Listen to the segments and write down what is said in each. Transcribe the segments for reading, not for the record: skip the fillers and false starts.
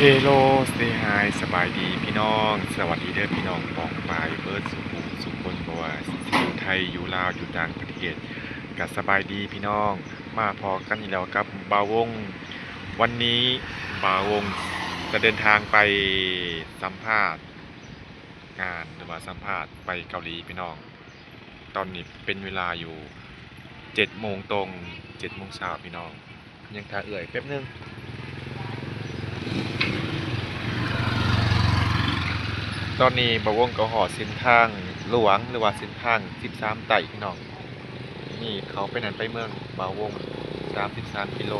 เฮโลสเตย์ไฮสบายดีพี่น้องสวัสดีเด้อพี่น้องปองปายเบิร์ดสุขุสุขคนบัวาอยู่ไทยอยู่ลาวอยู่ต่างประเทศกับสบายดีพี่น้องมาพอกันอีกแล้วกับบาวงวันนี้บาวงจะเดินทางไปสัมภาษณ์งานหรือว่าสัมภาษณ์ไปเกาหลีพี่น้องตอนนี้เป็นเวลาอยู่7 โมงตรง7 โมงเช้าพี่น้องยังท่าเอื่อยแป๊บนึง ตอนนี้บวงก็หอเส้นทางหลวงหรือว่าเส้นทาง13ไต่พี่น้องนี่เขาไปนั้นไปเมืองบาวง33 กิโล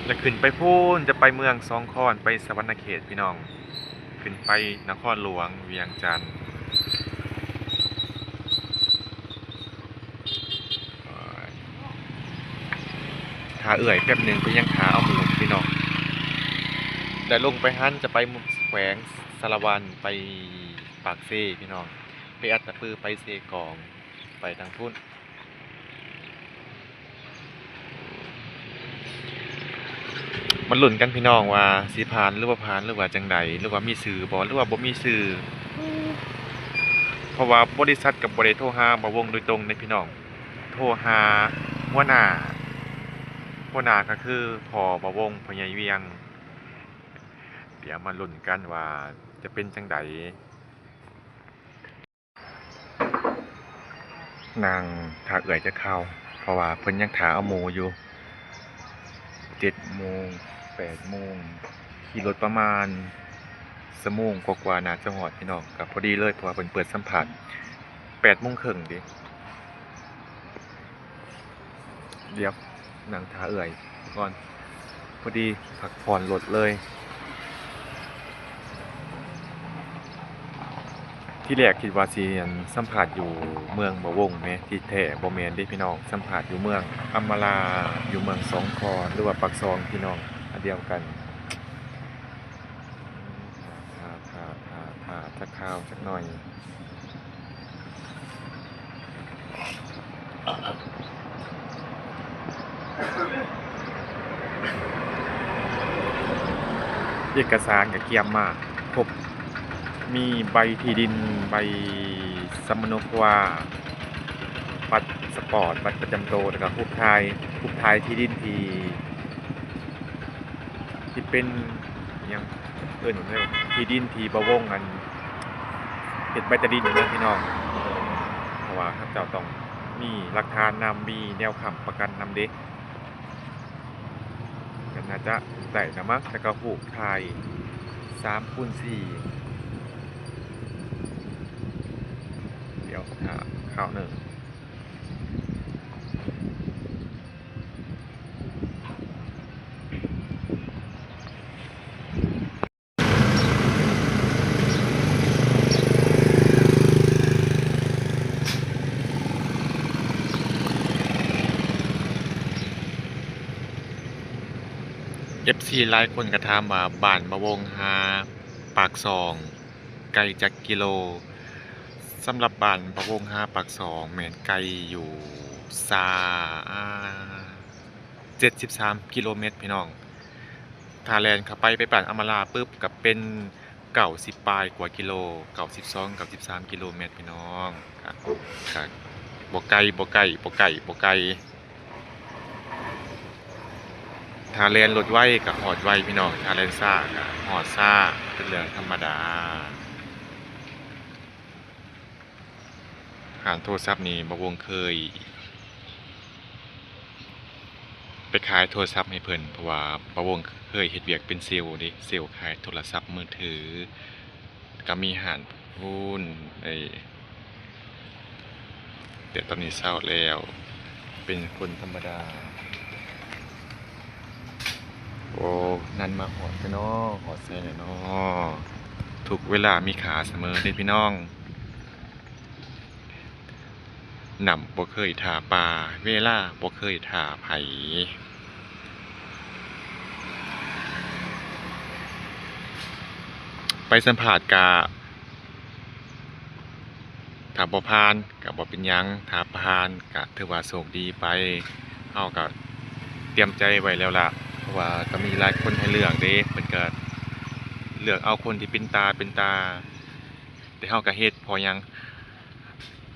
จะขึ้นไปพูนจะไปเมืองสองคอนไปสวรรณเขตพี่น้องขึ้นไปนครหลวงเวียงจันทน์ขาเอื่อยแป๊บหนึ่งไปยังขาเอาหมูพี่น้องแต่ลงไปหันจะไปแขวงสารวันไปปากเซ่พี่น้องไปอัตตปือไปเซกองไปทางพุ่นมันหลุ่นกันพี่น้องว่าสิผ่านหรือว่าผ่านหรือว่าจังใดหรือว่ามีสื่อบ่หรือว่าบ่มีสื่อเพราะว่าบริษัทกับบริษัทโทรหาบ่วงโดยตรงในพี่น้องโทรหาหัวหน้าก็คือพ่อบ่วงพ่อใหญ่เวียงเดี๋ยวมาลุ้นกันว่าจะเป็นจังใดนางถ้าเอื่อยจะเข้าเพราะว่าเพิ่นยังถาเอาหมูอยู่7 โมง8 โมงขี่รถประมาณ1 ชั่วโมงกว่าๆน่าจะฮอดพี่น้องก็พอดีเลยเพราะว่าเพิ่นเปิดสัมภาษณ์8 โมงครึ่งดิเดี๋ยวนางถาเอื่อยก่อนพอดีพักผ่อนรถเลยที่แรกคิดว่าสิอันสัมภาษณ์อยู่เมืองบ่วงแหมที่แท้บ่แม่นเด้พี่น้องสัมภาษณ์อยู่เมืองอัมมาลาอยู่เมืองสองคอนหรือว่าปากซองพี่น้องอันเดียวกันสักข้าวสักหน่อยเอกสารก็เกียมมากครบมีใบที่ดินใบสมนุวาบัตรสปอร์ตบัตรประจำตัวแล้วก็รูปถ่ายที่ดินที่เป็นอิหยังเอิ้นว่าที่ดินที่บ่วงอันเฮ็ดใบตะดินนะพี่น้องเพราะว่าเขาเจ้าต้องมีหลักฐานนำมีแนวค้ำประกันนำเด้ก็น่าจะได้นะมั้งแล้วก็รูปถ่าย3x4เดี๋ยวหาข้าวหนึ่งFC หลายคนก็ถามว่าบ้านมะวงหาปากซองไกลจักกิโลสำหรับบ้านมะวงหาปากซองแม่นไกลอยู่ซา73 กิโลเมตรพี่น้องถ้าแล่นเข้าไปบ้านอัมมาลาปึ๊บก็เป็น90ปลายกว่ากิโล92 93 กิโลเมตรพี่น้องก็บ่ไกลถ้าแล่นรถไวก็ฮอดไวพี่น้องถ้าแล่นช้าก็ฮอดช้าเป็นเรื่องธรรมดาหานโทรศัพท์นี่บ่วงเคยไปขายโทรศัพท์ให้เพิ่นเพราะว่าบ่วงเคยเฮ็ดเวียกเป็นเซลล์เด้เซลล์ขายโทรศัพท์มือถือก็มีห้านพู้นแต่ตอนนี้เศร้าแล้วเป็นคนธรรมดาโอ้นั่นมาหอดไปเนาะหอดใส่เลยเนาะทุกเวลามีขาเสมอเด้พี่น้องหนำบ่เคยท่าปลาเวลาบ่เคยท่าไผไปสัมภาษณ์กะถ้าบ่ผ่านก็บ่เป็นหยังถ้าผ่านก็ถือว่าโชคดีไป เฮาก็เตรียมใจไว้แล้วล่ะเพราะว่าก็มีหลายคนให้เลือกเด้เพิ่นก็เลือกเอาคนที่เป็นตาเป็นตาแต่เฮาก็เฮ็ดเพราะหยัง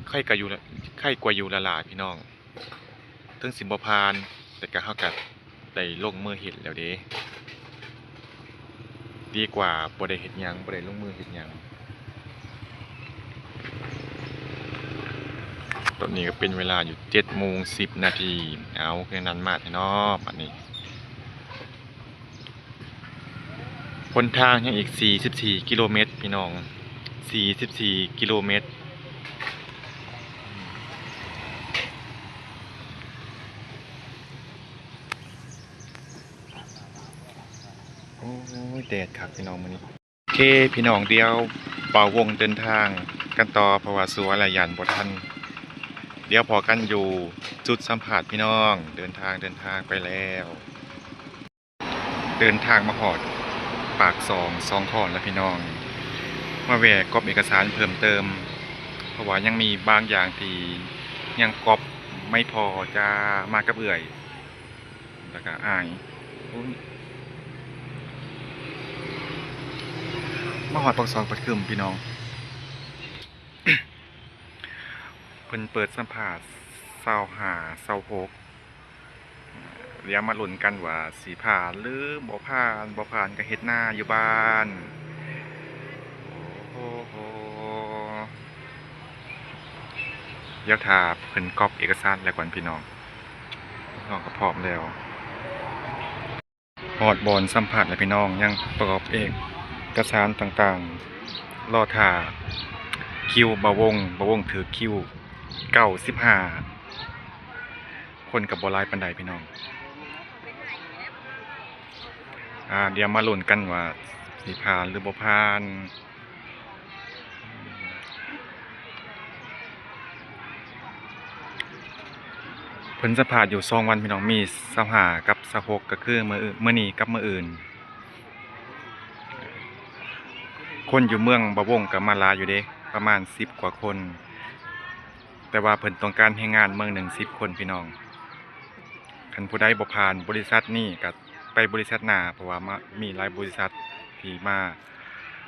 ใครก็อยู่ละใครกว่าอยู่ละล่ะพี่น้องถึงสิบ่ผ่านแต่ก็เฮาก็ได้ลงมือเฮ็ดแล้วเด้ดีกว่าบ่ได้เฮ็ดหยังบ่ได้ลงมือเฮ็ดหยังตอนนี้ก็เป็นเวลาอยู่7:10 นาทีเอาแค่นั้นมาแท้เนาะบัดนี้หนทางยังอีก44กิโลเมตรพี่น้อง44กิโลเมตรโอ้ยแดดครับพี่น้องมื้อนี้โอเคพี่น้องเดียวเป่าวงเดินทางกันต่อเพราะว่าสัวและยันบ่ทันเดี๋ยวพอกันอยู่จุดสัมผัสพี่น้องเดินทางไปแล้วเดินทางมาฮอดปากสองข้อนแล้วพี่น้องมาแวะกรอบเอกสารเพิ่มเติมเพราะว่ายังมีบางอย่างที่ยังกรอบไม่พอจะมากับเอื่อยแล้วก็อายอุ๊ยมาฮอดปากปัดคืมพี่น้อง เพิ่นเปิดสัมภาษณ์25 26เดี๋ยวมาลุ้นกันว่าสิผ่านหรือบ่ผ่านก็เฮ็ดนาอยู่บ้านโอ้โหเดี๋ยวถ้าเพิ่นก๊อบเอกสารแล้วก่อนพี่น้องก็พร้อมแล้วฮอดบอนสัมภาษณ์แล้วพี่น้องยังประกอบเอกสารต่างๆรอท่าคิวบ่วงถือคิว95คนก็บ่หลายปานใดพี่น้องเดี๋ยวมาลุ้นกันว่าสิผ่านหรือบ่ผ่านเพิ่นสัมภาษณ์อยู่2 วันพี่น้องมี25กับ26ก็คือมื้อนี้กับมื้ออื่นคนอยู่เมืองบ่วงก็มาหลายอยู่เด้ประมาณ10 กว่าคนแต่ว่าเพิ่นต้องการให้งานเมืองหนึ่ง10 คนพี่น้องคันผู้ใดบ่ผ่านบริษัทนี้ก็ไปบริษัทหน้าเพราะว่ามีหลายบริษัทที่มา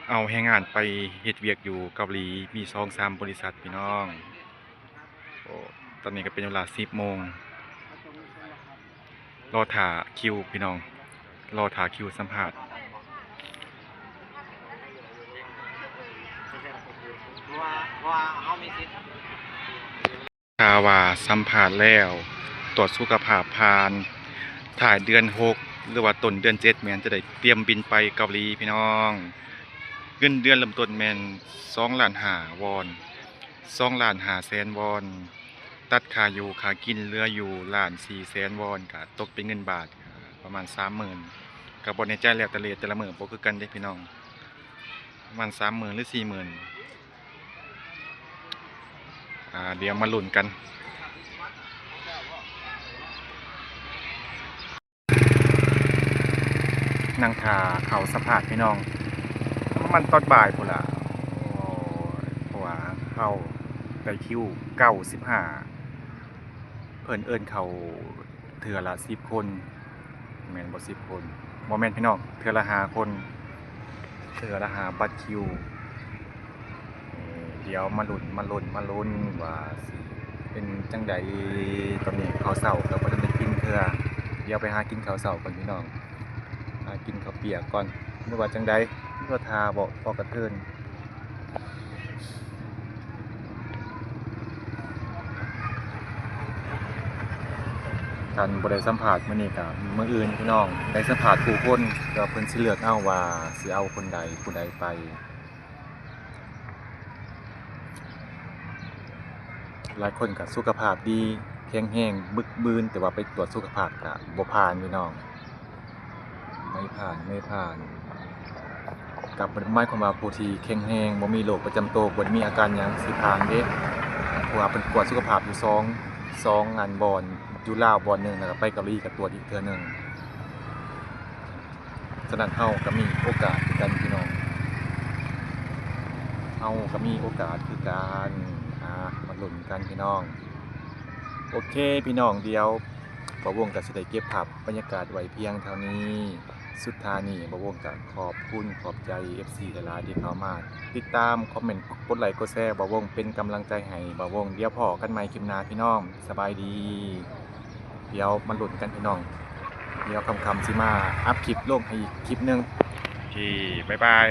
เอาแรงงานไปเฮ็ดเวียกอยู่เกาหลีมี2-3บริษัทพี่น้องโอ้ตอนนี้ก็เป็นเวลา10 โมงรอท่าคิวพี่น้องรอท่าคิวสัมภาษณ์ถ้าว่าสัมภาษณ์แล้วตรวจสุขภาพผ่านถ่ายเดือน6หรือว่าต้นเดือน7แม่นจะได้เตรียมบินไปเกาหลีพี่น้องเงินเดือนเริ่มต้นแม่น2,500,000 วอน2,500,000 วอนตัดค่าอยู่ค่ากินเหลืออยู่1,400,000 วอนก็ตกเป็นเงินบาทประมาณ 30,000ก็บ่แน่ใจแล้วแต่เรทแต่ละมื้อบ่คือกันเด้พี่น้องประมาณ 30,000 หรือ 40,000เดี๋ยวมาลุ้นกันนั่งท่าเขาสัมภาษณ์พี่น้องมันตอนบ่ายพุ่นล่ะโอ้ยเพราะว่าเขาได้คิว95เพิ่นเอิ้นเขาเทื่อละ10 คนแม่นบ่10 คนบ่แม่นพี่น้องเทื่อละ5 คนเทื่อละ5บัตรคิวเดี๋ยวมาลุ้นว่าสิเป็นจังใดตอนนี้ข้าวเช้าก็บ่ทันได้กินเทื่อเดี๋ยวไปหากินข้าวเช้าก่อนพี่น้องหากินข้าวเปียกก่อนหรือว่าจังใดเพื่อทาบ่พอกระเทินการบ่ได้สัมภาษณ์มื้อนี้ก็มื้ออื่นพี่น้องได้สัมภาษณ์ผู้คนก็เพิ่นสิเลือกเอาว่าสิเอาคนใดผู้ใดไปหลายคนก็สุขภาพดีแข็งแรงบึกบืนแต่ว่าไปตรวจสุขภาพก็บ่ผ่านพี่น้องไม่ผ่านกับหมายความว่าผู้ที่แข็งแรงบ่มีโรคประจำตัวบ่มีอาการหยังสิผ่านเด้เพราะว่าเพิ่นตรวจสุขภาพอยู่2งานบ่อนอยู่ลาวบ่อนหนึงแล้วก็ไปเกาหลีก็ตรวจอีกเทื่อหนึงฉะนั้นเฮาก็มีโอกาสคือกันพี่น้องเฮาก็มีโอกาสคือกันมาลุ้นกันพี่น้องโอเคพี่น้องเดี๋ยว บ่าววงก็สิได้เก็บภาพบรรยากาศไว้เพียงเท่านี้ สุดท้ายนี้บ่าววงก็ขอบคุณขอบใจ FC หลายๆที่เข้ามาติดตามคอมเมนต์กดไลค์กดแชร์บ่าววงเป็นกำลังใจให้บ่าววงเดี๋ยวพ้อกันใหม่คลิปหน้าพี่น้องสบายดีเดี๋ยวมาลุ้นกันพี่น้องเดี๋ยวค่ำๆสิมาอัปคลิปลงให้อีกคลิปหนึง โอเคบ๊ายบาย